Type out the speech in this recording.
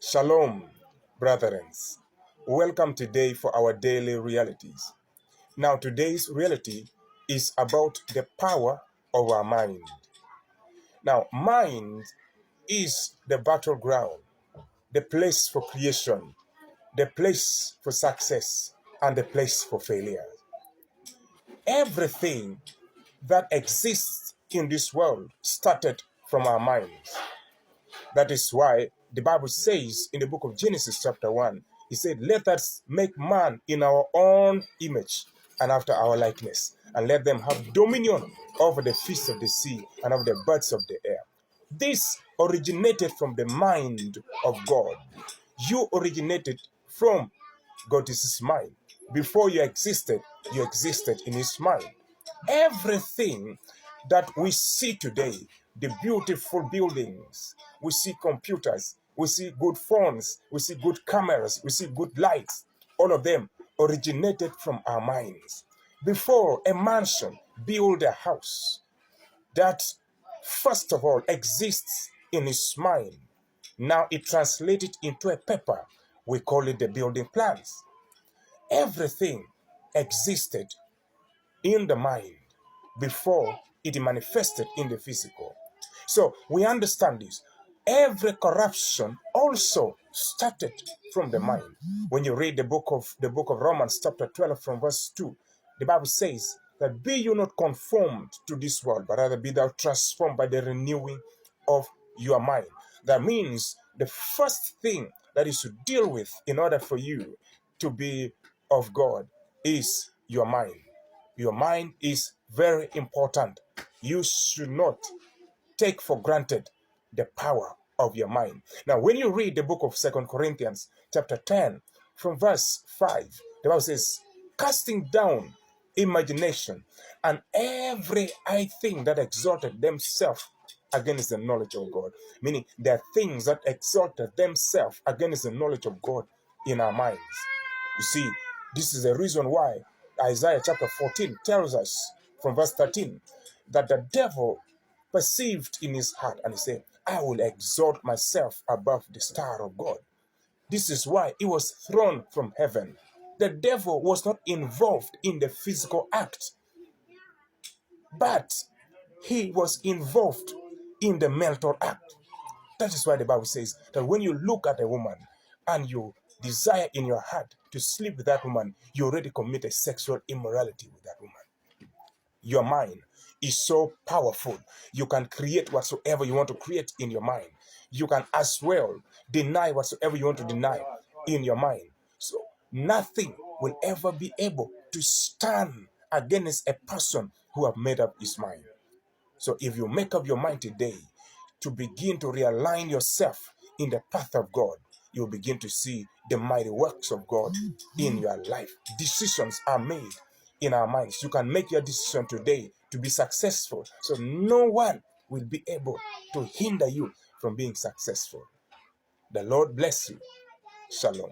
Shalom, brethren. Welcome today for our daily realities. Now, today's reality is about the power of our mind. Now, mind is the battleground, the place for creation, the place for success, and the place for failure. Everything that exists in this world started from our minds. That is why the Bible says in the book of Genesis chapter 1, it said, let us make man in our own image and after our likeness, and let them have dominion over the fish of the sea and over the birds of the air. This originated from the mind of God. You originated from God's mind. Before you existed in his mind. Everything that we see today, the beautiful buildings, we see computers, we see good phones, we see good cameras, we see good lights, all of them originated from our minds. Before a mansion, build a house that first of all exists in his mind. Now it translated into a paper. We call it the building plans. Everything existed in the mind before it manifested in the physical. So we understand this. Every corruption also started from the mind. When you read the book of Romans, chapter 12, from verse 2, the Bible says that be you not conformed to this world, but rather be thou transformed by the renewing of your mind. That means the first thing that you should deal with in order for you to be of God is your mind. Your mind is very important. You should not take for granted the power of your mind. Now, when you read the book of 2 Corinthians, chapter 10, from verse 5, the Bible says, casting down imagination and every high thing that exalted themselves against the knowledge of God. Meaning, there are things that exalted themselves against the knowledge of God in our minds. You see, this is the reason why Isaiah chapter 14 tells us from verse 13 that the devil perceived in his heart and he said, I will exalt myself above the star of God. This is why he was thrown from heaven. The devil was not involved in the physical act, but he was involved in the mental act. That is why the Bible says that when you look at a woman and you desire in your heart to sleep with that woman, you already committed sexual immorality with that woman. Your mind is so powerful. You can create whatsoever you want to create in your mind. You can as well deny whatsoever you want to deny in your mind. So nothing will ever be able to stand against a person who have made up his mind. So if you make up your mind today to begin to realign yourself in the path of God, you'll begin to see the mighty works of God in your life. Decisions are made in our minds. You can make your decision today to be successful. So no one will be able to hinder you from being successful. The Lord bless you. Shalom.